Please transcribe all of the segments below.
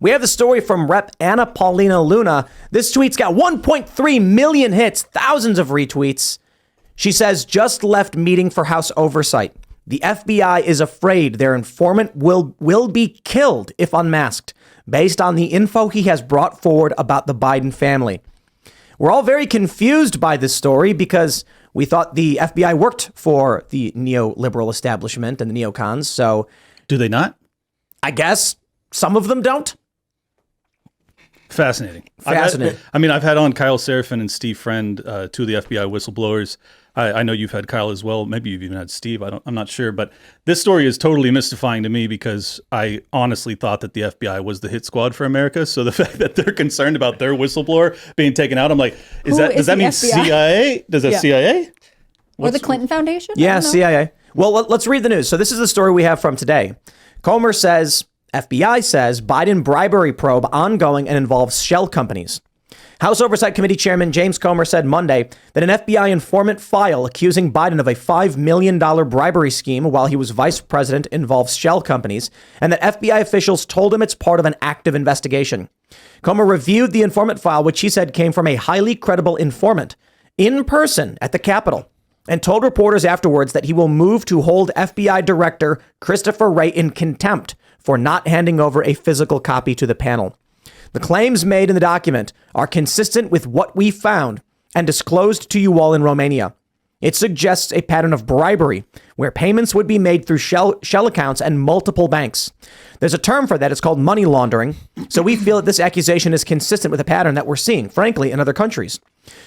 We have the story from Rep. Anna Paulina Luna. This tweet's got 1.3 million hits, thousands of retweets. She says, just left meeting for House Oversight. The FBI is afraid their informant will be killed if unmasked, based on the info he has brought forward about the Biden family. We're all very confused by this story because we thought the FBI worked for the neoliberal establishment and the neocons. So do they not? I guess some of them don't. Fascinating. I've had on Kyle Seraphin and Steve Friend, two of the FBI whistleblowers. I know you've had Kyle as well. Maybe you've even had Steve. I'm not sure. But this story is totally mystifying to me because I honestly thought that the FBI was the hit squad for America. So the fact that they're concerned about their whistleblower being taken out, I'm like, does that mean FBI? CIA? Does that CIA? Or the Clinton Foundation? Yeah, CIA. Well, let's read the news. So this is the story we have from today. Comer says, FBI says Biden bribery probe ongoing and involves shell companies. House Oversight Committee Chairman James Comer said Monday that an FBI informant file accusing Biden of a $5 million bribery scheme while he was vice president involves shell companies, and that FBI officials told him it's part of an active investigation. Comer reviewed the informant file, which he said came from a highly credible informant, in person at the Capitol, and told reporters afterwards that he will move to hold FBI Director Christopher Wray in contempt for not handing over a physical copy to the panel. The claims made in the document are consistent with what we found and disclosed to you all in Romania. It suggests a pattern of bribery where payments would be made through shell accounts and multiple banks. There's a term for that. It's called money laundering. So we feel that this accusation is consistent with a pattern that we're seeing, frankly, in other countries.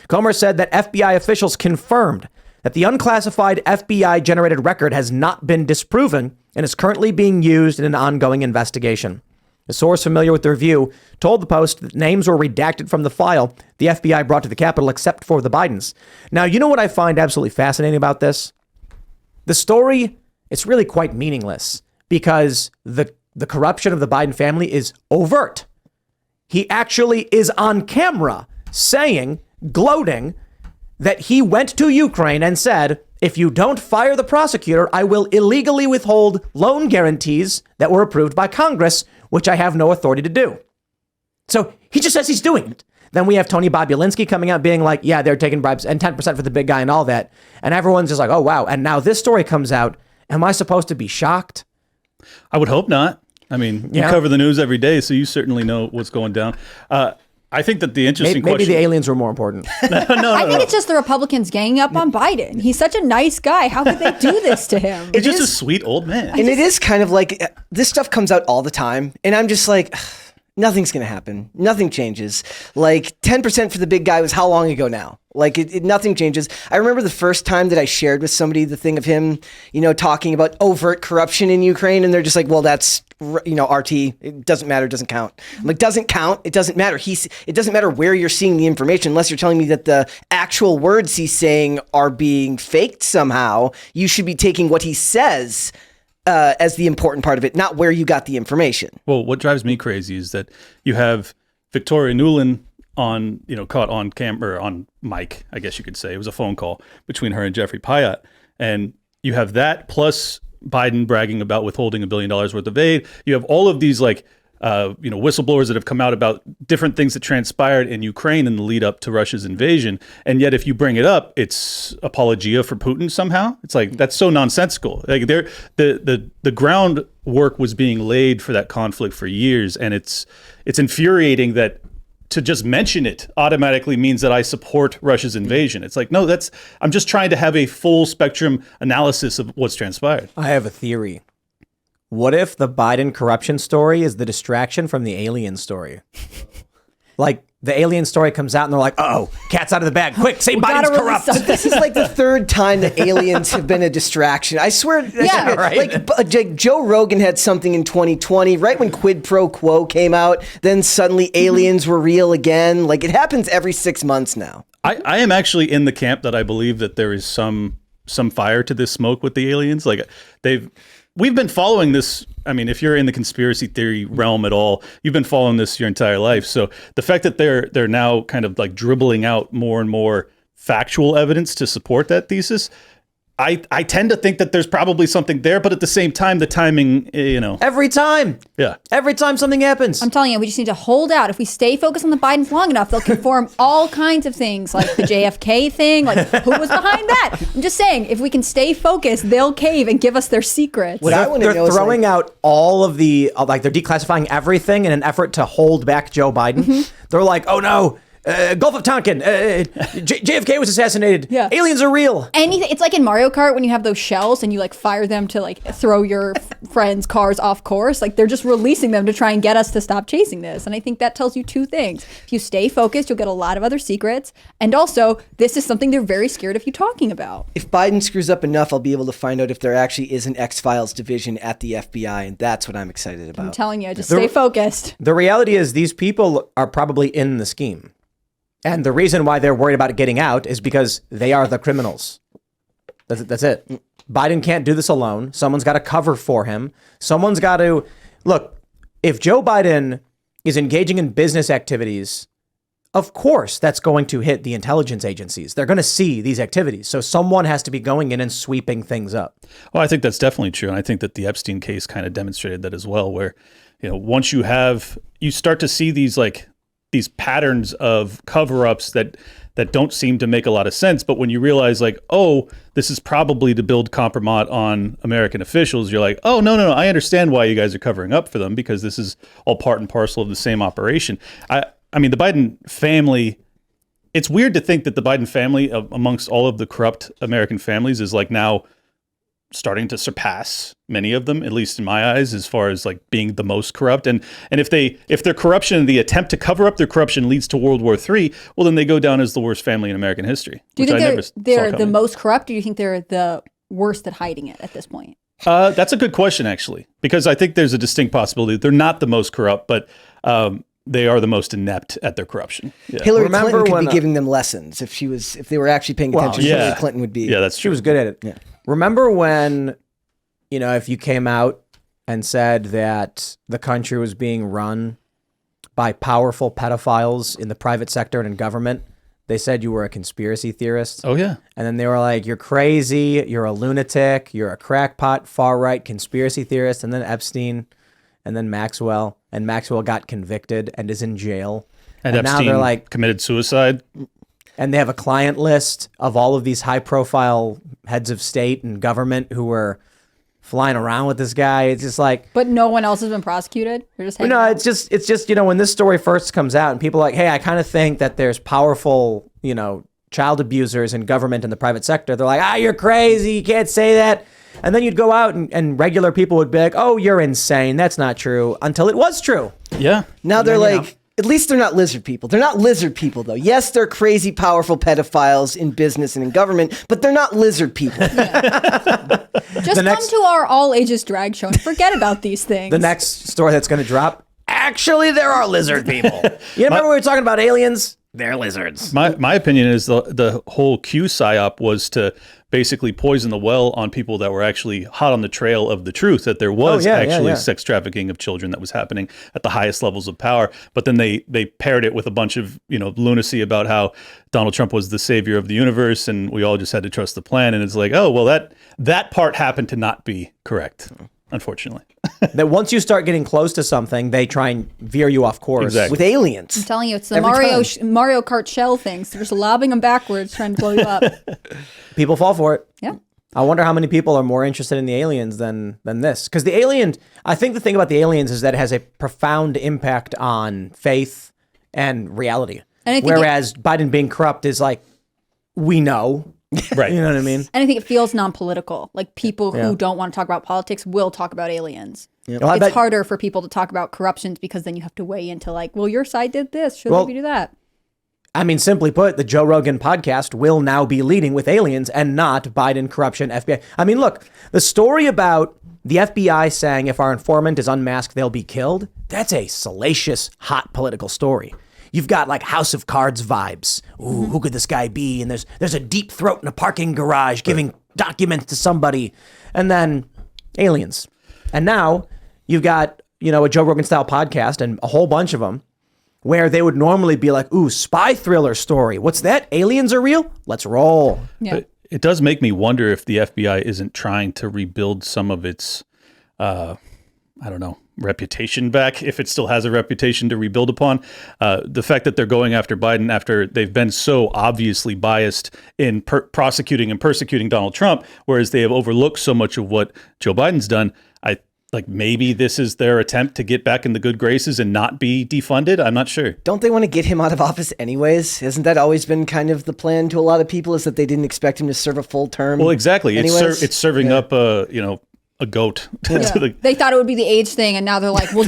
Comer said that FBI officials confirmed that the unclassified FBI generated record has not been disproven and is currently being used in an ongoing investigation. A source familiar with the review told the Post that names were redacted from the file the FBI brought to the Capitol except for the Bidens. Now, you know what I find absolutely fascinating about this? The story, it's really quite meaningless because the corruption of the Biden family is overt. He actually is on camera saying, gloating, that he went to Ukraine and said, if you don't fire the prosecutor, I will illegally withhold loan guarantees that were approved by Congress, which I have no authority to do. So he just says he's doing it. Then we have Tony Bobulinski coming out being like, yeah, they're taking bribes and 10% for the big guy and all that. And everyone's just like, oh, wow. And now this story comes out. Am I supposed to be shocked? I would hope not. I mean, you cover the news every day, so you certainly know what's going down. I think that the interesting question... Maybe the aliens were more important. I think it's just the Republicans ganging up on Biden. He's such a nice guy. How could they do this to him? He's just a sweet old man. And it is kind of like, this stuff comes out all the time. And I'm just like, nothing's going to happen. Nothing changes. Like 10% for the big guy was how long ago now? Like nothing changes. I remember the first time that I shared with somebody the thing of him, talking about overt corruption in Ukraine. And they're just like, well, that's, RT. It doesn't matter. It doesn't count. I'm like, doesn't count. It doesn't matter. It doesn't matter where you're seeing the information unless you're telling me that the actual words he's saying are being faked somehow. You should be taking what he says as the important part of it, not where you got the information. Well, what drives me crazy is that you have Victoria Nuland caught on camera, on mic, I guess you could say. It was a phone call between her and Jeffrey Pyatt. And you have that plus Biden bragging about withholding $1 billion worth of aid. You have all of these whistleblowers that have come out about different things that transpired in Ukraine in the lead up to Russia's invasion. And yet if you bring it up, it's apologia for Putin somehow. It's like, that's so nonsensical. Like the groundwork was being laid for that conflict for years. And it's infuriating that to just mention it automatically means that I support Russia's invasion. It's like, no, I'm just trying to have a full spectrum analysis of what's transpired. I have a theory. What if the Biden corruption story is the distraction from the alien story? Like the alien story comes out and they're like, oh, cat's out of the bag. Quick, say Biden's corrupt. This is like the third time that aliens have been a distraction. I swear. Yeah, right. Like Joe Rogan had something in 2020, right when Quid Pro Quo came out, then suddenly aliens were real again. Like it happens every 6 months now. I am actually in the camp that I believe that there is some fire to this smoke with the aliens. Like we've been following this. I mean, if you're in the conspiracy theory realm at all, you've been following this your entire life. So the fact that they're now kind of like dribbling out more and more factual evidence to support that thesis, I tend to think that there's probably something there, but at the same time, the timing, Every time. Yeah. Every time something happens. I'm telling you, we just need to hold out. If we stay focused on the Bidens long enough, they'll conform all kinds of things, like the JFK thing, like who was behind that? I'm just saying, if we can stay focused, they'll cave and give us their secrets. What I want to know They're is throwing out all of the, like they're declassifying everything in an effort to hold back Joe Biden. They're like, oh no, Gulf of Tonkin, JFK was assassinated. Yeah. Aliens are real. Anything. It's like in Mario Kart when you have those shells and you like fire them to like throw your friends' cars off course. Like they're just releasing them to try and get us to stop chasing this. And I think that tells you two things. If you stay focused, you'll get a lot of other secrets. And also, this is something they're very scared of you talking about. if Biden screws up enough, I'll be able to find out if there actually is an X-Files division at the FBI, and that's what I'm excited about. I'm telling you, just stay focused. The reality is these people are probably in the scheme. And the reason why they're worried about it getting out is because they are the criminals. That's it. Biden can't do this alone. Someone's got to cover for him. Someone's got to... Look, if Joe Biden is engaging in business activities, of course that's going to hit the intelligence agencies. They're going to see these activities. So someone has to be going in and sweeping things up. Well, I think that's definitely true. And I think that the Epstein case kind of demonstrated that as well, where, once you start to see these patterns of cover-ups that don't seem to make a lot of sense. But when you realize this is probably to build compromise on American officials, you're like, oh, no, I understand why you guys are covering up for them, because this is all part and parcel of the same operation. I mean, the Biden family, it's weird to think that the Biden family, amongst all of the corrupt American families, is now starting to surpass many of them, at least in my eyes, as far as being the most corrupt. And if their corruption, the attempt to cover up their corruption, leads to World War III, well, then they go down as the worst family in American history. Do you think they're the most corrupt, or do you think they're the worst at hiding it at this point? That's a good question, actually, because I think there's a distinct possibility they're not the most corrupt, but they are the most inept at their corruption. Yeah. Hillary Remember Clinton could when, be giving them lessons if they were actually paying attention. yeah. Hillary Clinton would be. Yeah, that's She true. was good at it. Yeah. Remember when, if you came out and said that the country was being run by powerful pedophiles in the private sector and in government, they said you were a conspiracy theorist. Oh, yeah. And then they were like, you're crazy, you're a lunatic, you're a crackpot, far-right conspiracy theorist. And then Epstein, and then Maxwell. And Maxwell got convicted and is in jail. And now Epstein they're like, committed suicide. and they have a client list of all of these high-profile heads of state and government who were flying around with this guy. It's just like... But no one else has been prosecuted? They're just hanging No, out? it's just when this story first comes out and people are like, hey, I kind of think that there's powerful, child abusers in government and the private sector. They're like, you're crazy. You can't say that. And then you'd go out and regular people would be like, oh, you're insane. That's not true. Until it was true. Yeah. Now they're then, like, at least they're not lizard people. They're not lizard people, though. Yes, they're crazy, powerful pedophiles in business and in government, but they're not lizard people. Just come to our all-ages drag show and forget about these things. The next story that's going to drop, actually, there are lizard people. You remember we were talking about aliens? They're lizards. My opinion is the whole Q psyop was to basically poison the well on people that were actually hot on the trail of the truth, that there was sex trafficking of children that was happening at the highest levels of power. But then they paired it with a bunch of lunacy about how Donald Trump was the savior of the universe and we all just had to trust the plan. And it's like, oh, well, that part happened to not be correct, unfortunately. That once you start getting close to something, they try and veer you off course. Exactly. With aliens. I'm telling you, it's the Every Mario Kart shell things. They're just lobbing them backwards, trying to blow you up. People fall for it. Yeah. I wonder how many people are more interested in the aliens than this. Because the alien, I think the thing about the aliens is that it has a profound impact on faith and reality. And I think whereas Biden being corrupt is like, we know. Right. You know what I mean? And I think it feels non-political. Like people who don't want to talk about politics will talk about aliens. Well, I It's bet- harder for people to talk about corruptions because then you have to weigh into like, well, your side did this. Should we do that? I mean, simply put, the Joe Rogan podcast will now be leading with aliens and not Biden, corruption, FBI. I mean, look, the story about the FBI saying if our informant is unmasked, they'll be killed. That's a salacious, hot political story. You've got like House of Cards vibes. Ooh, who could this guy be? And there's a deep throat in a parking garage giving documents to somebody. And then aliens. And now you've got, a Joe Rogan style podcast and a whole bunch of them where they would normally be like, ooh, spy thriller story. What's that? Aliens are real? Let's roll. Yeah. it does make me wonder if the FBI isn't trying to rebuild some of its, I don't know, reputation back, if it still has a reputation to rebuild upon. The fact that they're going after Biden after they've been so obviously biased in prosecuting and persecuting Donald Trump, whereas they have overlooked so much of what Joe Biden's done. Maybe this is their attempt to get back in the good graces and not be defunded. I'm not sure. Don't they want to get him out of office anyways? Hasn't that always been kind of the plan to a lot of people, is that they didn't expect him to serve a full term? Well, exactly. Anyways? It's serving up a goat. They thought it would be the age thing, and now they're like, we'll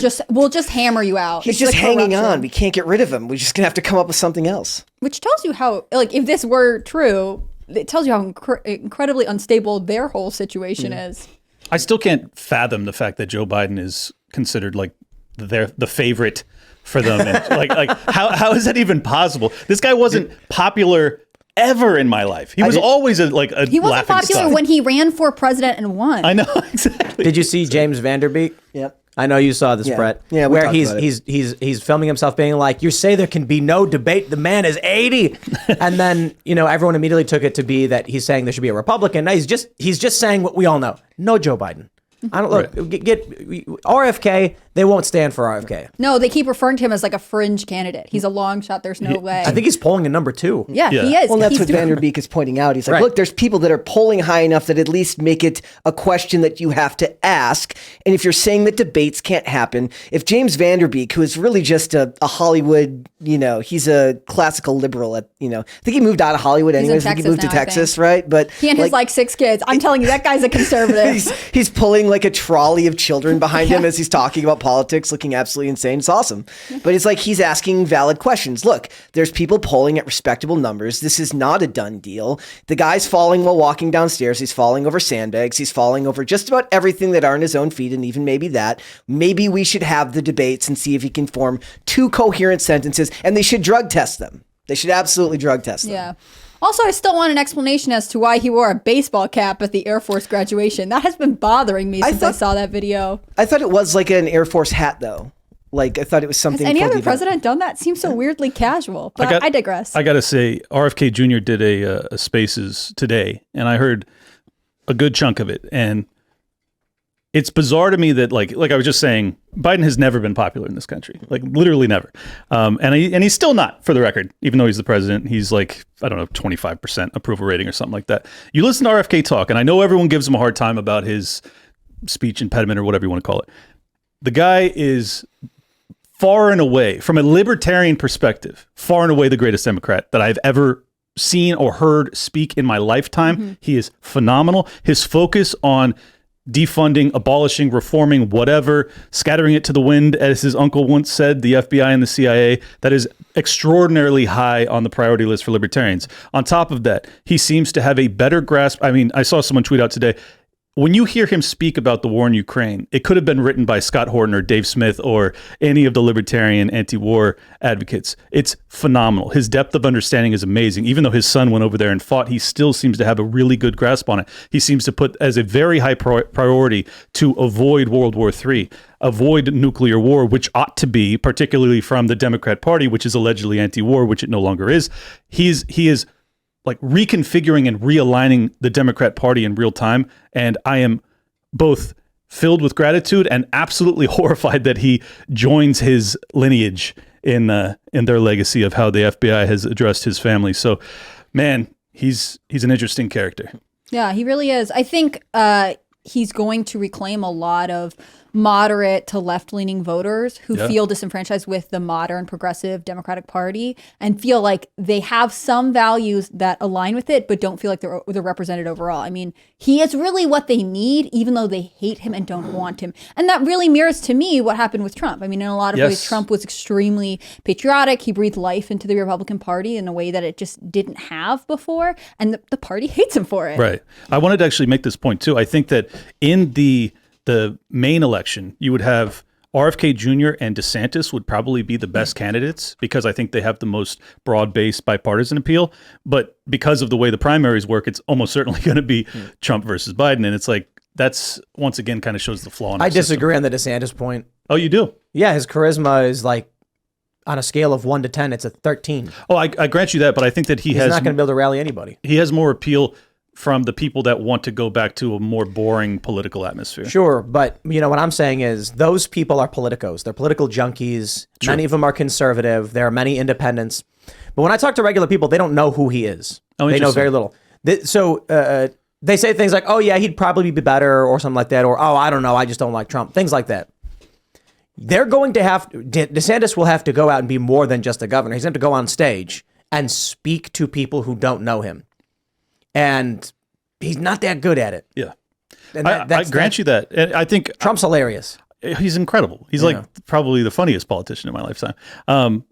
just hammer you out. He's It's just like hanging corruption. on. We can't get rid of him. We're just going to have to come up with something else. Which tells you how, like, if this were true, it tells you how incredibly unstable their whole situation is. I still can't fathom the fact that Joe Biden is considered like the favorite for them. And like how is that even possible? This guy wasn't popular ever in my life. He was always a He wasn't laughing popular stock. when he ran for president and won. I know exactly. Did you see James Vanderbeek? Yep. I know you saw this, Yeah. Brett. Yeah, we where talked about it. he's filming himself being like, "You say there can be no debate. The man is 80," and then everyone immediately took it to be that he's saying there should be a Republican. No, he's just saying what we all know. No Joe Biden. I don't look. Get RFK. They won't stand for RFK. No, they keep referring to him as like a fringe candidate. He's a long shot. There's no way. I think he's polling a number 2. Yeah, Yeah. he is. Well, that's He's what doing- Vanderbeek is pointing out. He's like, Right. look, there's people that are polling high enough that at least make it a question that you have to ask. And if you're saying that debates can't happen, if James Vanderbeek, who is really just a Hollywood, he's a classical liberal I think he moved out of Hollywood in anyways. I think he Texas moved to now, I think. Texas, right? But He and his like 6 kids. I'm telling you, that guy's a conservative. he's pulling like a trolley of children behind him as he's talking about politics, looking absolutely insane. It's awesome. But it's like he's asking valid questions. Look, there's people polling at respectable numbers. This is not a done deal. The guy's falling while walking downstairs. He's falling over sandbags. He's falling over just about everything that aren't his own feet, and even maybe that. Maybe we should have the debates and see if he can form 2 coherent sentences, and they should drug test them. They should absolutely drug test them. Yeah. Also, I still want an explanation as to why he wore a baseball cap at the Air Force graduation. That has been bothering me since I saw that video. I thought it was like an Air Force hat, though. Like, I thought it was something. Has any for the other event. president done that? Seems so weirdly casual, but I digress. I got to say, RFK Jr. did a Spaces today, and I heard a good chunk of it. And it's bizarre to me that, like I was just saying, Biden has never been popular in this country, like literally never. And he's still not, for the record, even though he's the president. He's like, I don't know, 25% approval rating or something like that. You listen to RFK talk, and I know everyone gives him a hard time about his speech impediment or whatever you want to call it. The guy is far and away, from a libertarian perspective, far and away the greatest Democrat that I've ever seen or heard speak in my lifetime. Mm-hmm. He is phenomenal. His focus on defunding, abolishing, reforming, whatever, scattering it to the wind, as his uncle once said, the FBI and the CIA, that is extraordinarily high on the priority list for libertarians. On top of that, he seems to have a better grasp. I mean, I saw someone tweet out today, when you hear him speak about the war in Ukraine, it could have been written by Scott Horton or Dave Smith or any of the libertarian anti-war advocates. It's phenomenal. His depth of understanding is amazing. Even though his son went over there and fought, he still seems to have a really good grasp on it. He seems to put as a very high priority to avoid World War III, avoid nuclear war, which ought to be, particularly from the Democrat Party, which is allegedly anti-war, which it no longer is. He is like reconfiguring and realigning the Democrat Party in real time. And I am both filled with gratitude and absolutely horrified that he joins his lineage in their legacy of how the FBI has addressed his family. So, man, he's an interesting character. Yeah, he really is. I think he's going to reclaim a lot of moderate to left-leaning voters who feel disenfranchised with the modern progressive Democratic Party and feel like they have some values that align with it, but don't feel like they're represented overall. I mean, he is really what they need, even though they hate him and don't want him. And that really mirrors to me what happened with Trump. I mean, in a lot of ways, Trump was extremely patriotic. He breathed life into the Republican Party in a way that it just didn't have before. And the party hates him for it. Right. I wanted to actually make this point too. I think that in the main election, you would have RFK Jr. and DeSantis would probably be the best candidates because I think they have the most broad-based bipartisan appeal. But because of the way the primaries work, it's almost certainly going to be Trump versus Biden. And it's like, that's once again kind of shows the flaw in our I disagree system. on the DeSantis point. Oh, you do? Yeah, his charisma is like, on a scale of 1 to 10, it's a 13. Oh, I grant you that, but I think that He's not going to be able to rally anybody. He has more appeal from the people that want to go back to a more boring political atmosphere. Sure, but what I'm saying is those people are politicos. They're political junkies. True. Many of them are conservative. There are many independents. But when I talk to regular people, they don't know who he is. Oh, they know interesting. very little. They say things like, oh, yeah, he'd probably be better or something like that. Or, oh, I don't know, I just don't like Trump. Things like that. They're going to DeSantis will have to go out and be more than just a governor. He's going to have to go on stage and speak to people who don't know him. And he's not that good at it. Yeah. And I grant you that. And I think Trump's hilarious. he's incredible. He's like probably the funniest politician in my lifetime.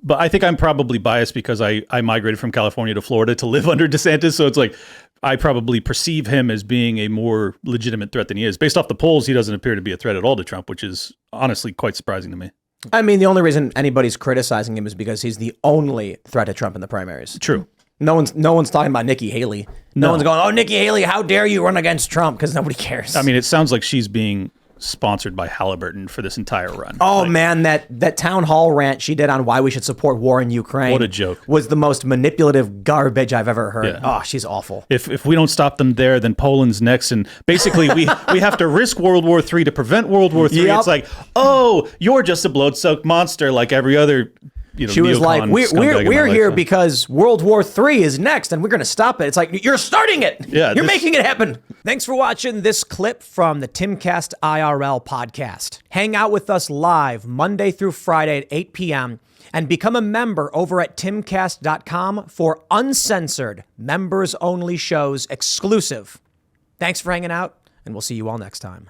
But I think I'm probably biased because I migrated from California to Florida to live under DeSantis. So it's like I probably perceive him as being a more legitimate threat than he is. Based off the polls, he doesn't appear to be a threat at all to Trump, which is honestly quite surprising to me. I mean, the only reason anybody's criticizing him is because he's the only threat to Trump in the primaries. True. No one's talking about Nikki Haley. No one's going, oh, Nikki Haley, how dare you run against Trump? Because nobody cares. I mean, it sounds like she's being sponsored by Halliburton for this entire run. Oh, man, that town hall rant she did on why we should support war in Ukraine. What a joke. Was the most manipulative garbage I've ever heard. Yeah. Oh, she's awful. If we don't stop them there, then Poland's next. And basically, we have to risk World War III to prevent World War III. Yep. It's like, oh, you're just a blood-soaked monster like every other she was like, we're here lifetime. because World War III is next and we're going to stop it. It's like, you're starting it. Yeah, you're making it happen. Thanks for watching this clip from the Timcast IRL podcast. Hang out with us live Monday through Friday at 8 p.m. and become a member over at timcast.com for uncensored, members-only shows exclusive. Thanks for hanging out, and we'll see you all next time.